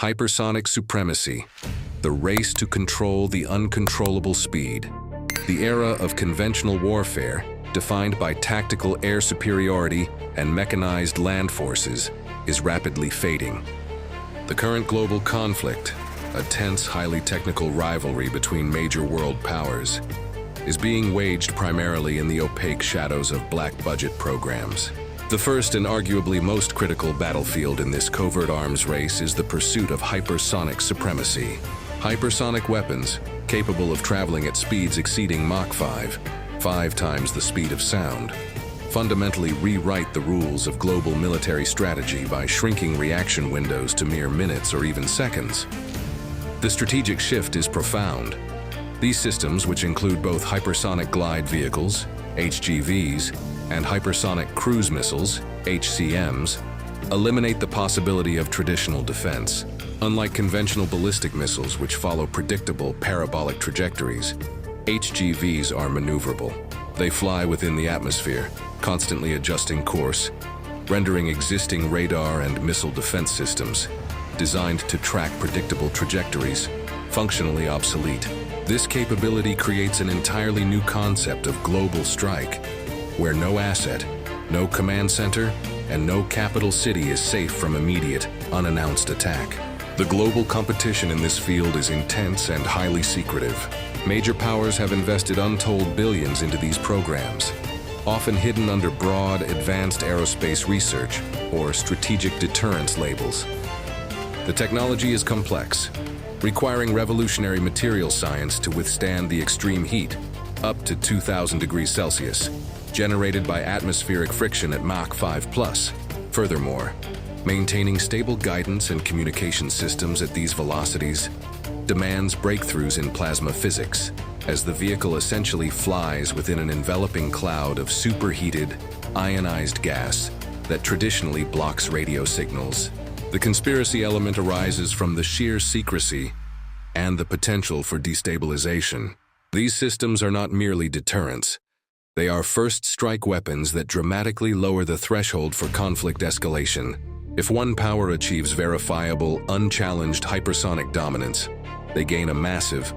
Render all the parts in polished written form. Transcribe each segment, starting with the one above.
Hypersonic Supremacy, the race to control the uncontrollable speed. The era of conventional warfare, defined by tactical air superiority and mechanized land forces, is rapidly fading. The current global conflict, a tense, highly technical rivalry between major world powers, is being waged primarily in the opaque shadows of black-budget programs. The first and arguably most critical battlefield in this covert arms race is the pursuit of hypersonic supremacy. Hypersonic weapons, capable of traveling at speeds exceeding Mach 5 times the speed of sound, fundamentally rewrite the rules of global military strategy by shrinking reaction windows to mere minutes or even seconds. The strategic shift is profound. These systems, which include both hypersonic glide vehicles, HGVs, and hypersonic cruise missiles, HCMs, eliminate the possibility of traditional defense. Unlike conventional ballistic missiles, which follow predictable parabolic trajectories, HGVs are maneuverable. They fly within the atmosphere, constantly adjusting course, rendering existing radar and missile defense systems, designed to track predictable trajectories, functionally obsolete. This capability creates an entirely new concept of global strike, where no asset, no command center, and no capital city is safe from immediate, unannounced attack. The global competition in this field is intense and highly secretive. Major powers have invested untold billions into these programs, often hidden under broad, advanced aerospace research or strategic deterrence labels. The technology is complex, requiring revolutionary material science to withstand the extreme heat, up to 2,000 degrees Celsius, generated by atmospheric friction at Mach 5+. Furthermore, maintaining stable guidance and communication systems at these velocities demands breakthroughs in plasma physics, as the vehicle essentially flies within an enveloping cloud of superheated, ionized gas that traditionally blocks radio signals. The conspiracy element arises from the sheer secrecy and the potential for destabilization. These systems are not merely deterrents. They are first strike weapons that dramatically lower the threshold for conflict escalation. If one power achieves verifiable, unchallenged hypersonic dominance, they gain a massive,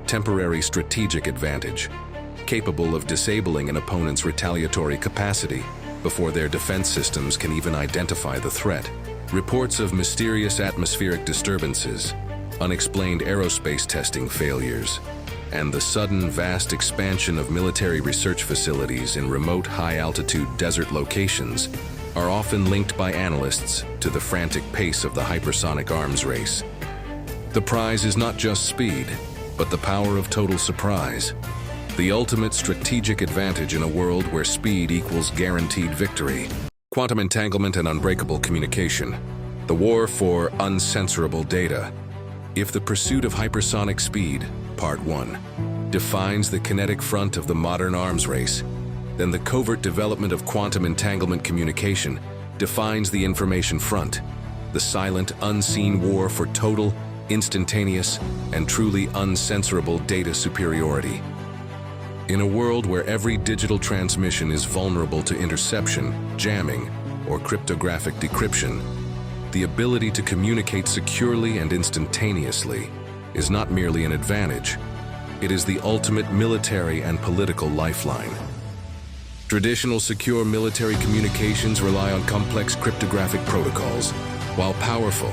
temporary strategic advantage, capable of disabling an opponent's retaliatory capacity before their defense systems can even identify the threat. Reports of mysterious atmospheric disturbances, unexplained aerospace testing failures, and the sudden vast expansion of military research facilities in remote high-altitude desert locations are often linked by analysts to the frantic pace of the hypersonic arms race. The prize is not just speed, but the power of total surprise, the ultimate strategic advantage in a world where speed equals guaranteed victory. Quantum Entanglement and Unbreakable Communication, the war for uncensorable data. If the pursuit of hypersonic speed, Part 1, defines the kinetic front of the modern arms race, then the covert development of quantum entanglement communication defines the information front, the silent, unseen war for total, instantaneous, and truly uncensorable data superiority. In a world where every digital transmission is vulnerable to interception, jamming, or cryptographic decryption, the ability to communicate securely and instantaneously is not merely an advantage, it is the ultimate military and political lifeline. Traditional secure military communications rely on complex cryptographic protocols. While powerful,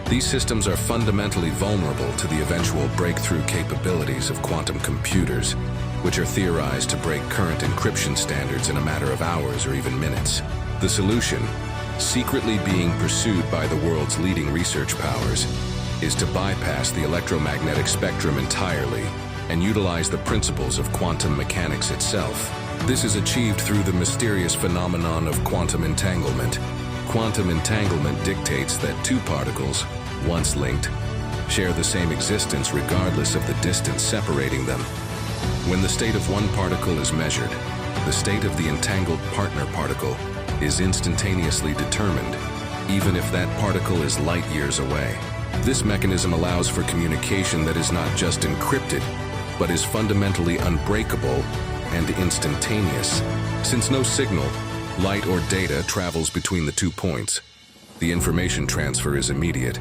these systems are fundamentally vulnerable to the eventual breakthrough capabilities of quantum computers, which are theorized to break current encryption standards in a matter of hours or even minutes. The solution, secretly being pursued by the world's leading research powers, is to bypass the electromagnetic spectrum entirely and utilize the principles of quantum mechanics itself. This is achieved through the mysterious phenomenon of quantum entanglement. Quantum entanglement dictates that two particles, once linked, share the same existence regardless of the distance separating them. When the state of one particle is measured, the state of the entangled partner particle is instantaneously determined, even if that particle is light years away. This mechanism allows for communication that is not just encrypted, but is fundamentally unbreakable and instantaneous. Since no signal, light or data travels between the 2 points, the information transfer is immediate.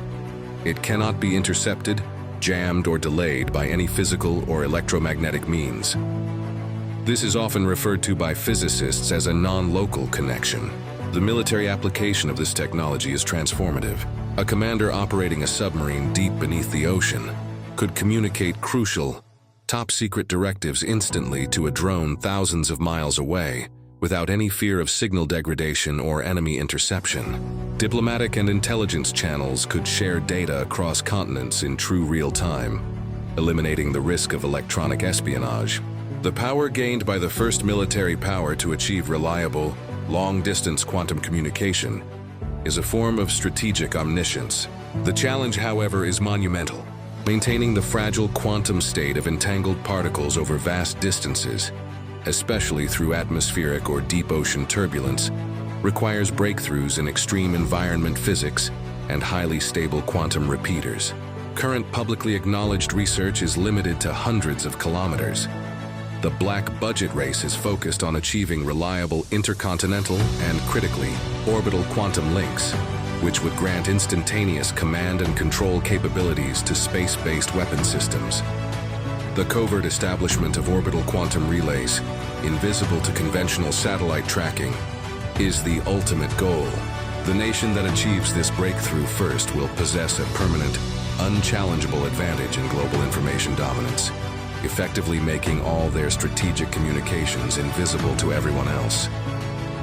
It cannot be intercepted, jammed, or delayed by any physical or electromagnetic means. This is often referred to by physicists as a non-local connection. The military application of this technology is transformative. A commander operating a submarine deep beneath the ocean could communicate crucial, top-secret directives instantly to a drone thousands of miles away, without any fear of signal degradation or enemy interception. Diplomatic and intelligence channels could share data across continents in true real-time, eliminating the risk of electronic espionage. The power gained by the first military power to achieve reliable, long-distance quantum communication is a form of strategic omniscience. The challenge, however, is monumental. Maintaining the fragile quantum state of entangled particles over vast distances, especially through atmospheric or deep ocean turbulence, requires breakthroughs in extreme environment physics and highly stable quantum repeaters. Current publicly acknowledged research is limited to hundreds of kilometers. The black budget race is focused on achieving reliable intercontinental and, critically, orbital quantum links, which would grant instantaneous command and control capabilities to space-based weapon systems. The covert establishment of orbital quantum relays, invisible to conventional satellite tracking, is the ultimate goal. The nation that achieves this breakthrough first will possess a permanent, unchallengeable advantage in global information dominance, effectively making all their strategic communications invisible to everyone else.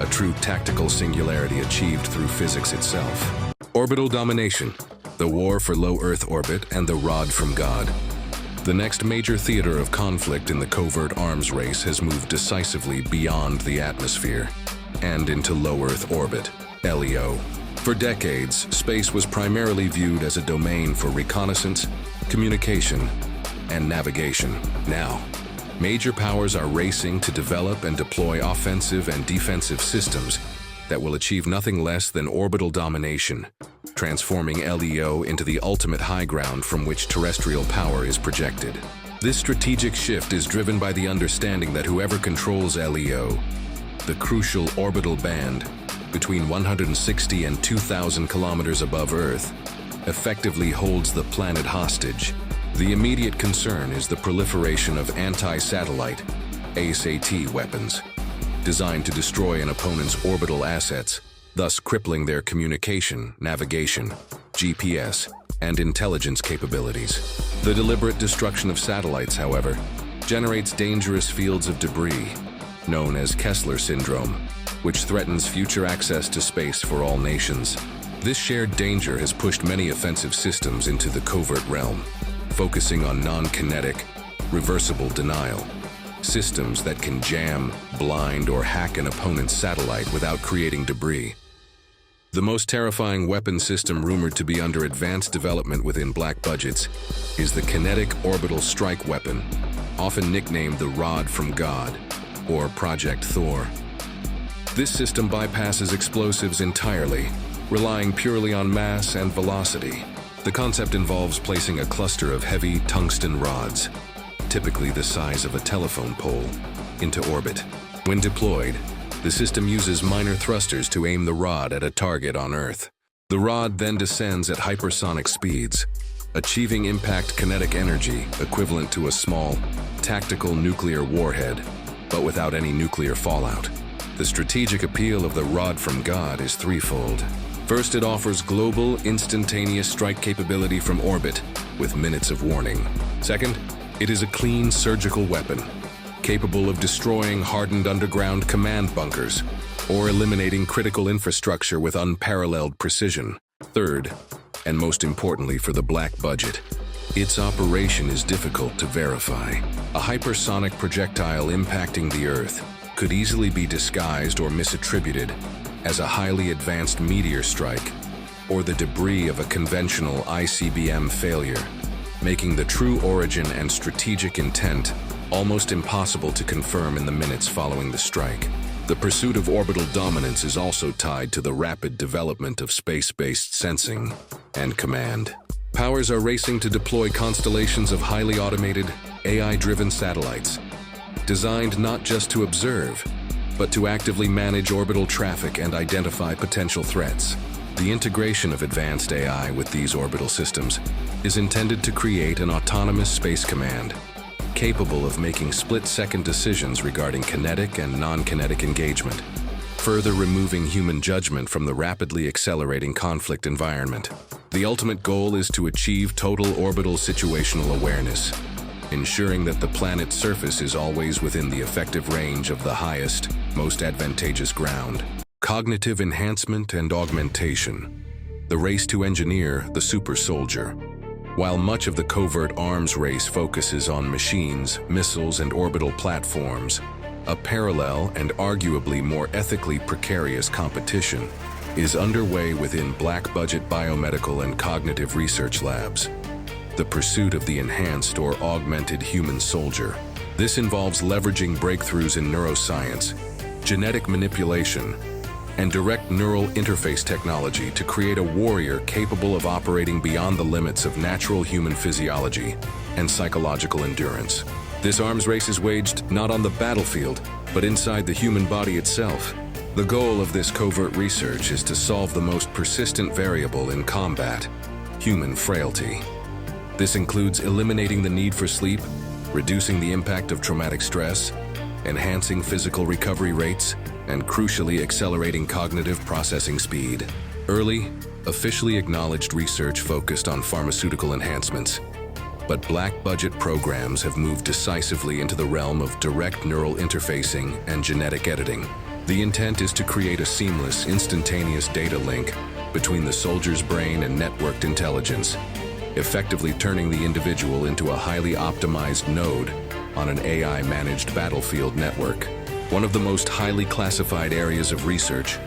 A true tactical singularity achieved through physics itself. Orbital domination, the war for low Earth orbit, and the rod from God. The next major theater of conflict in the covert arms race has moved decisively beyond the atmosphere and into low Earth orbit, LEO. For decades, space was primarily viewed as a domain for reconnaissance, communication, and navigation. Now, major powers are racing to develop and deploy offensive and defensive systems that will achieve nothing less than orbital domination, transforming LEO into the ultimate high ground from which terrestrial power is projected. This strategic shift is driven by the understanding that whoever controls LEO, the crucial orbital band between 160 and 2,000 kilometers above Earth, effectively holds the planet hostage. The immediate concern is the proliferation of anti-satellite, ASAT weapons, designed to destroy an opponent's orbital assets, thus crippling their communication, navigation, GPS, and intelligence capabilities. The deliberate destruction of satellites, however, generates dangerous fields of debris, known as Kessler syndrome, which threatens future access to space for all nations. This shared danger has pushed many offensive systems into the covert realm, focusing on non-kinetic, reversible denial, systems that can jam, blind, or hack an opponent's satellite without creating debris. The most terrifying weapon system rumored to be under advanced development within black budgets is the kinetic orbital strike weapon, often nicknamed the Rod from God, or Project Thor. This system bypasses explosives entirely, relying purely on mass and velocity. The concept involves placing a cluster of heavy tungsten rods, typically the size of a telephone pole, into orbit. When deployed, the system uses minor thrusters to aim the rod at a target on Earth. The rod then descends at hypersonic speeds, achieving impact kinetic energy equivalent to a small, tactical nuclear warhead, but without any nuclear fallout. The strategic appeal of the Rod from God is threefold. First, it offers global, instantaneous strike capability from orbit, with minutes of warning. Second, it is a clean surgical weapon, capable of destroying hardened underground command bunkers, or eliminating critical infrastructure with unparalleled precision. Third, and most importantly for the black budget, its operation is difficult to verify. A hypersonic projectile impacting the Earth could easily be disguised or misattributed as a highly advanced meteor strike or the debris of a conventional ICBM failure, making the true origin and strategic intent almost impossible to confirm in the minutes following the strike. The pursuit of orbital dominance is also tied to the rapid development of space-based sensing and command. Powers are racing to deploy constellations of highly automated, AI-driven satellites, designed not just to observe, but to actively manage orbital traffic and identify potential threats. The integration of advanced AI with these orbital systems is intended to create an autonomous space command, capable of making split-second decisions regarding kinetic and non-kinetic engagement, further removing human judgment from the rapidly accelerating conflict environment. The ultimate goal is to achieve total orbital situational awareness, ensuring that the planet's surface is always within the effective range of the highest, most advantageous ground. Cognitive enhancement and augmentation. The race to engineer the super soldier. While much of the covert arms race focuses on machines, missiles, and orbital platforms, a parallel and arguably more ethically precarious competition is underway within black-budget biomedical and cognitive research labs. The pursuit of the enhanced or augmented human soldier. This involves leveraging breakthroughs in neuroscience, genetic manipulation, and direct neural interface technology to create a warrior capable of operating beyond the limits of natural human physiology and psychological endurance. This arms race is waged not on the battlefield, but inside the human body itself. The goal of this covert research is to solve the most persistent variable in combat: human frailty. This includes eliminating the need for sleep, reducing the impact of traumatic stress, enhancing physical recovery rates, and crucially accelerating cognitive processing speed. Early, officially acknowledged research focused on pharmaceutical enhancements, but black-budget programs have moved decisively into the realm of direct neural interfacing and genetic editing. The intent is to create a seamless, instantaneous data link between the soldier's brain and networked intelligence, effectively turning the individual into a highly optimized node on an AI-managed battlefield network. One of the most highly classified areas of research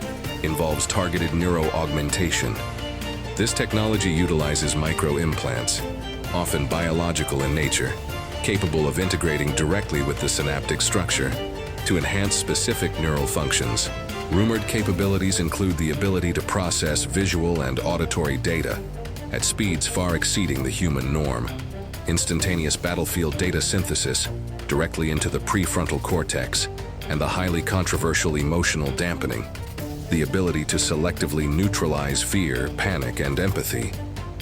involves targeted neuroaugmentation. This technology utilizes microimplants, often biological in nature, capable of integrating directly with the synaptic structure to enhance specific neural functions. Rumored capabilities include the ability to process visual and auditory data at speeds far exceeding the human norm, instantaneous battlefield data synthesis directly into the prefrontal cortex, and the highly controversial emotional dampening, the ability to selectively neutralize fear, panic, and empathy,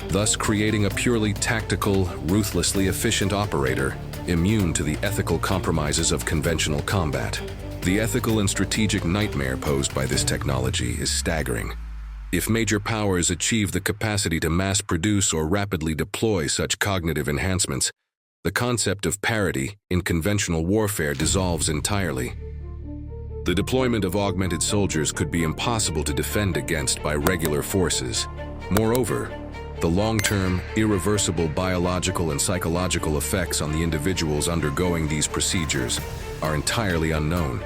thus creating a purely tactical, ruthlessly efficient operator immune to the ethical compromises of conventional combat. The ethical and strategic nightmare posed by this technology is staggering. If major powers achieve the capacity to mass-produce or rapidly deploy such cognitive enhancements, the concept of parity in conventional warfare dissolves entirely. The deployment of augmented soldiers could be impossible to defend against by regular forces. Moreover, the long-term, irreversible biological and psychological effects on the individuals undergoing these procedures are entirely unknown,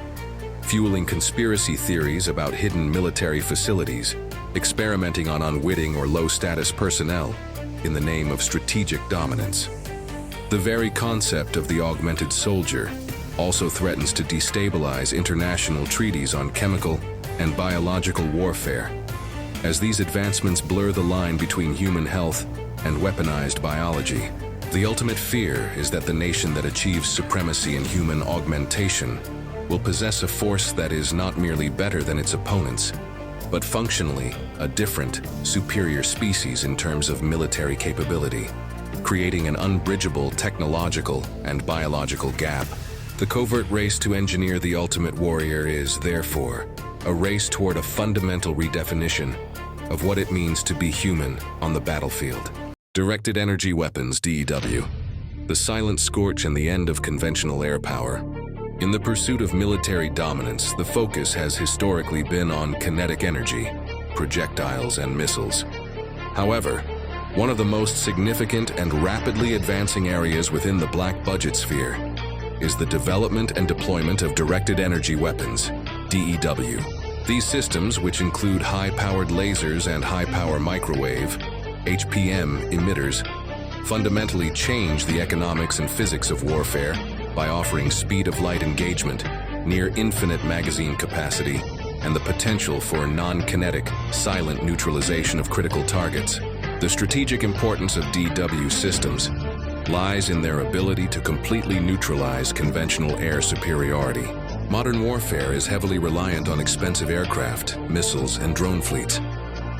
fueling conspiracy theories about hidden military facilities, experimenting on unwitting or low-status personnel in the name of strategic dominance. The very concept of the augmented soldier also threatens to destabilize international treaties on chemical and biological warfare, as these advancements blur the line between human health and weaponized biology. The ultimate fear is that the nation that achieves supremacy in human augmentation will possess a force that is not merely better than its opponents, but functionally a different, superior species in terms of military capability, creating an unbridgeable technological and biological gap. The covert race to engineer the ultimate warrior is, therefore, a race toward a fundamental redefinition of what it means to be human on the battlefield. Directed energy weapons, DEW. The silent scorch and the end of conventional air power. In the pursuit of military dominance, the focus has historically been on kinetic energy, projectiles, and missiles. However, one of the most significant and rapidly advancing areas within the black budget sphere is the development and deployment of directed energy weapons, DEW. These systems, which include high-powered lasers and high-power microwave, HPM, emitters, fundamentally change the economics and physics of warfare by offering speed-of-light engagement, near-infinite magazine capacity, and the potential for non-kinetic, silent neutralization of critical targets. The strategic importance of DEW systems lies in their ability to completely neutralize conventional air superiority. Modern warfare is heavily reliant on expensive aircraft, missiles, and drone fleets.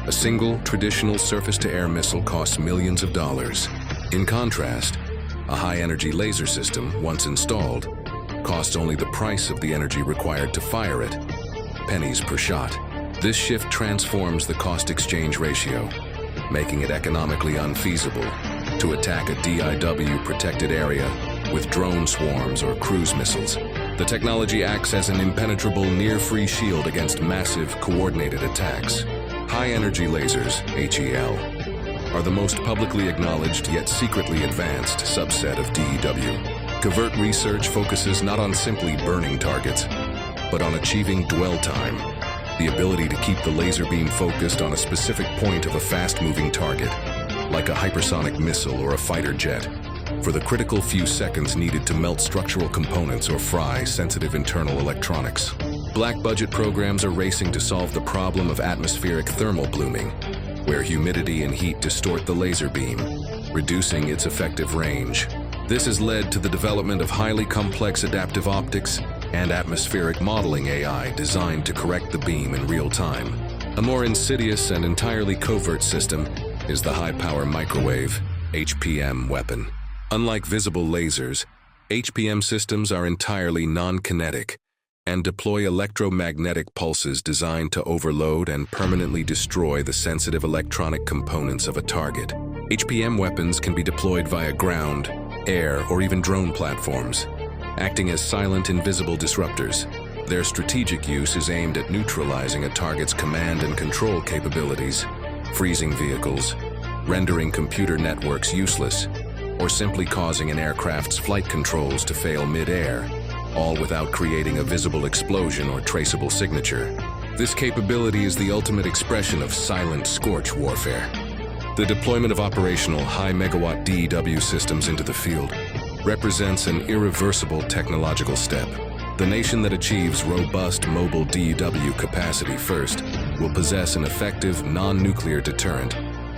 A single, traditional surface-to-air missile costs millions of dollars. In contrast, a high-energy laser system, once installed, costs only the price of the energy required to fire it, pennies per shot. This shift transforms the cost-exchange ratio, making it economically unfeasible to attack a DIW-protected area with drone swarms or cruise missiles. The technology acts as an impenetrable near-free shield against massive, coordinated attacks. High-energy lasers, HEL, are the most publicly acknowledged yet secretly advanced subset of DEW. Covert research focuses not on simply burning targets, but on achieving dwell time, the ability to keep the laser beam focused on a specific point of a fast-moving target, like a hypersonic missile or a fighter jet, for the critical few seconds needed to melt structural components or fry sensitive internal electronics. Black-budget programs are racing to solve the problem of atmospheric thermal blooming, where humidity and heat distort the laser beam, reducing its effective range. This has led to the development of highly complex adaptive optics and atmospheric modeling AI designed to correct the beam in real time. A more insidious and entirely covert system is the high-power microwave, HPM, weapon. Unlike visible lasers, HPM systems are entirely non-kinetic and deploy electromagnetic pulses designed to overload and permanently destroy the sensitive electronic components of a target. HPM weapons can be deployed via ground, air, or even drone platforms, acting as silent, invisible disruptors. Their strategic use is aimed at neutralizing a target's command and control capabilities, freezing vehicles, rendering computer networks useless, or simply causing an aircraft's flight controls to fail mid-air, all without creating a visible explosion or traceable signature. This capability is the ultimate expression of silent Scorch warfare. The deployment of operational high-megawatt DEW systems into the field represents an irreversible technological step. The nation that achieves robust mobile DEW capacity first will possess an effective non-nuclear deterrent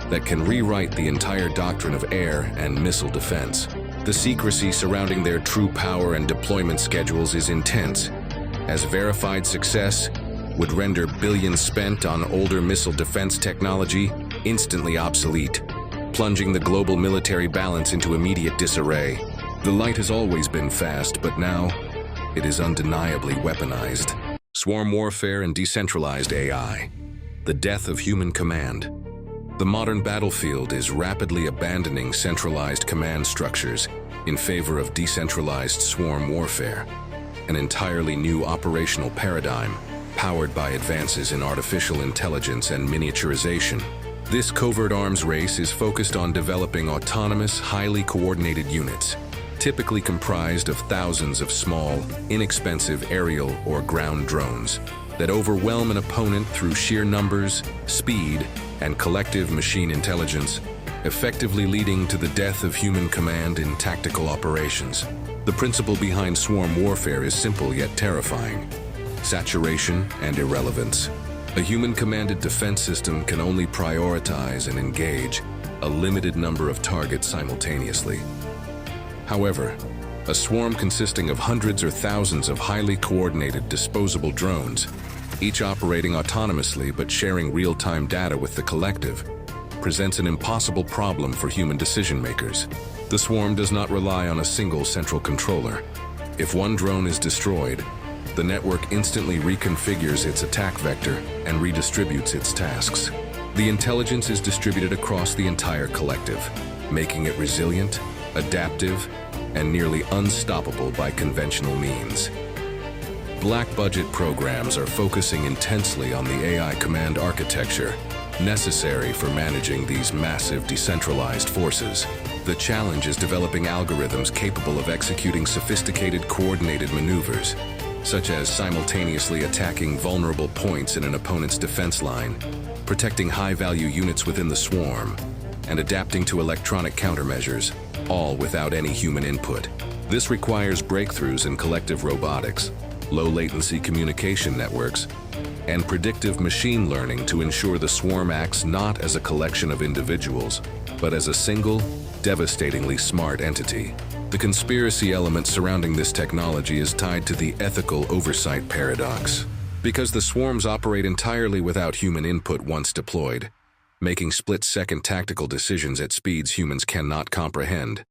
that can rewrite the entire doctrine of air and missile defense. The secrecy surrounding their true power and deployment schedules is intense, as verified success would render billions spent on older missile defense technology instantly obsolete, plunging the global military balance into immediate disarray. The light has always been fast, but now it is undeniably weaponized. Swarm warfare and decentralized AI. The death of human command. The modern battlefield is rapidly abandoning centralized command structures in favor of decentralized swarm warfare, an entirely new operational paradigm powered by advances in artificial intelligence and miniaturization. This covert arms race is focused on developing autonomous, highly coordinated units, typically comprised of thousands of small, inexpensive aerial or ground drones that overwhelm an opponent through sheer numbers, speed, and collective machine intelligence, effectively leading to the death of human command in tactical operations. The principle behind swarm warfare is simple yet terrifying: saturation and irrelevance. A human-commanded defense system can only prioritize and engage a limited number of targets simultaneously. However, a swarm consisting of hundreds or thousands of highly coordinated disposable drones, each operating autonomously but sharing real-time data with the collective, presents an impossible problem for human decision-makers. The swarm does not rely on a single central controller. If one drone is destroyed, the network instantly reconfigures its attack vector and redistributes its tasks. The intelligence is distributed across the entire collective, making it resilient, adaptive, and nearly unstoppable by conventional means. Black-budget programs are focusing intensely on the AI command architecture necessary for managing these massive decentralized forces. The challenge is developing algorithms capable of executing sophisticated coordinated maneuvers, such as simultaneously attacking vulnerable points in an opponent's defense line, protecting high-value units within the swarm, and adapting to electronic countermeasures, all without any human input. This requires breakthroughs in collective robotics, low-latency communication networks, and predictive machine learning to ensure the swarm acts not as a collection of individuals, but as a single, devastatingly smart entity. The conspiracy element surrounding this technology is tied to the ethical oversight paradox. Because the swarms operate entirely without human input once deployed, making split-second tactical decisions at speeds humans cannot comprehend.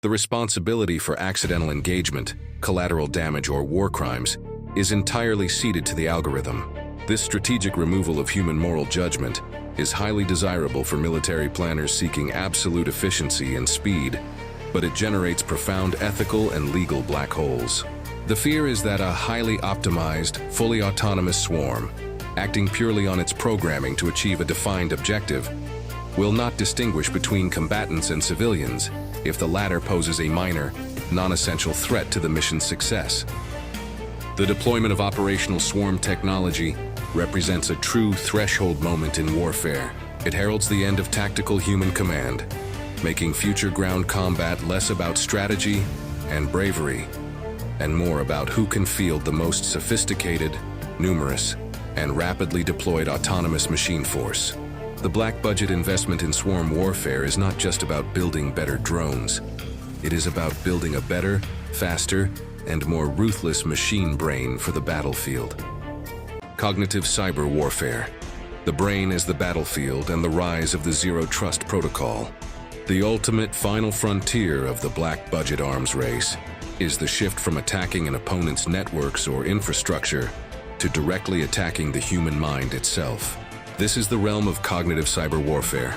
The responsibility for accidental engagement, collateral damage, or war crimes is entirely ceded to the algorithm. This strategic removal of human moral judgment is highly desirable for military planners seeking absolute efficiency and speed, but it generates profound ethical and legal black holes. The fear is that a highly optimized, fully autonomous swarm, acting purely on its programming to achieve a defined objective, will not distinguish between combatants and civilians if the latter poses a minor, non-essential threat to the mission's success. The deployment of operational swarm technology represents a true threshold moment in warfare. It heralds the end of tactical human command, making future ground combat less about strategy and bravery, and more about who can field the most sophisticated, numerous, and rapidly deployed autonomous machine force. The black-budget investment in swarm warfare is not just about building better drones. It is about building a better, faster, and more ruthless machine brain for the battlefield. Cognitive cyber warfare. The brain is the battlefield and the rise of the zero-trust protocol. The ultimate final frontier of the black-budget arms race is the shift from attacking an opponent's networks or infrastructure to directly attacking the human mind itself. This is the realm of cognitive cyber warfare.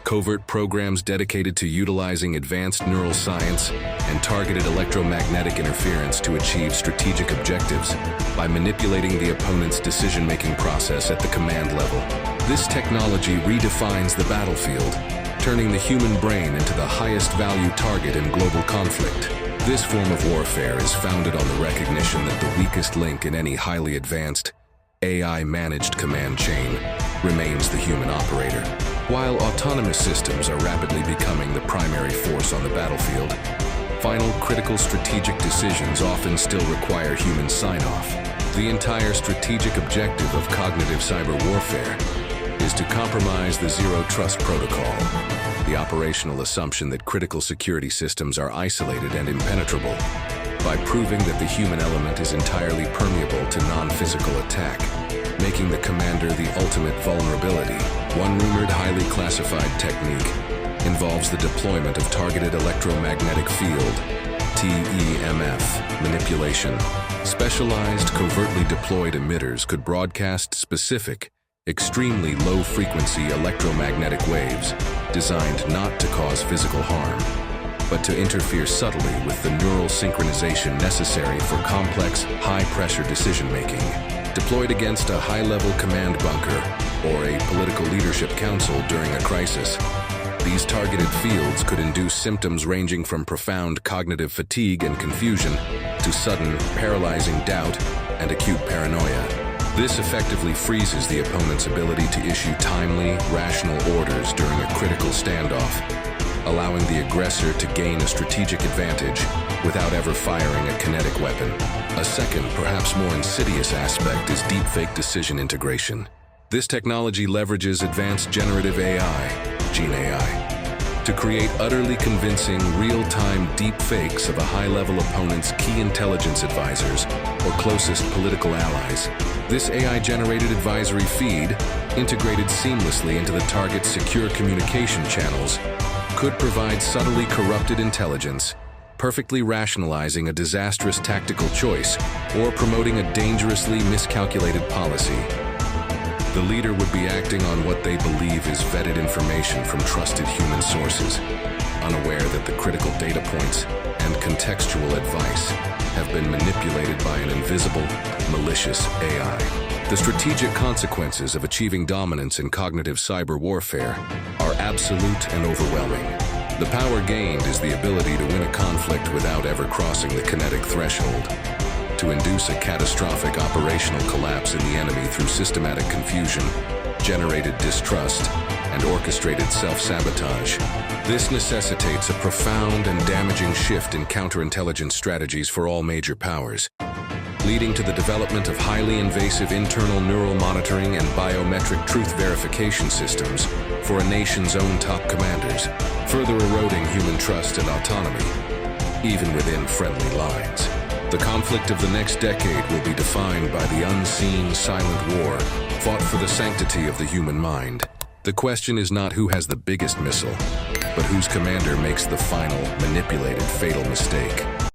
Covert programs dedicated to utilizing advanced neural science and targeted electromagnetic interference to achieve strategic objectives by manipulating the opponent's decision-making process at the command level. This technology redefines the battlefield, turning the human brain into the highest value target in global conflict. This form of warfare is founded on the recognition that the weakest link in any highly advanced, AI-managed command chain remains the human operator. While autonomous systems are rapidly becoming the primary force on the battlefield, final critical strategic decisions often still require human sign-off. The entire strategic objective of cognitive cyber warfare is to compromise the zero-trust protocol, the operational assumption that critical security systems are isolated and impenetrable, by proving that the human element is entirely permeable to non-physical attack, making the commander the ultimate vulnerability. One rumored highly classified technique involves the deployment of targeted electromagnetic field, TEMF, manipulation. Specialized, covertly deployed emitters could broadcast specific, extremely low-frequency electromagnetic waves designed not to cause physical harm, but to interfere subtly with the neural synchronization necessary for complex, high-pressure decision-making. Deployed against a high-level command bunker or a political leadership council during a crisis, these targeted fields could induce symptoms ranging from profound cognitive fatigue and confusion to sudden, paralyzing doubt and acute paranoia. This effectively freezes the opponent's ability to issue timely, rational orders during a critical standoff, allowing the aggressor to gain a strategic advantage without ever firing a kinetic weapon. A second, perhaps more insidious aspect is deepfake decision integration. This technology leverages advanced generative AI, Gene AI, to create utterly convincing, real-time deepfakes of a high-level opponent's key intelligence advisors or closest political allies. This AI-generated advisory feed, integrated seamlessly into the target's secure communication channels, could provide subtly corrupted intelligence, perfectly rationalizing a disastrous tactical choice or promoting a dangerously miscalculated policy. The leader would be acting on what they believe is vetted information from trusted human sources, unaware that the critical data points and contextual advice have been manipulated by an invisible, malicious AI. The strategic consequences of achieving dominance in cognitive cyber warfare are absolute and overwhelming. The power gained is the ability to win a conflict without ever crossing the kinetic threshold, to induce a catastrophic operational collapse in the enemy through systematic confusion, generated distrust, and orchestrated self-sabotage. This necessitates a profound and damaging shift in counterintelligence strategies for all major powers, leading to the development of highly invasive internal neural monitoring and biometric truth verification systems for a nation's own top commanders, further eroding human trust and autonomy, even within friendly lines. The conflict of the next decade will be defined by the unseen, silent war fought for the sanctity of the human mind. The question is not who has the biggest missile, but whose commander makes the final, manipulated, fatal mistake.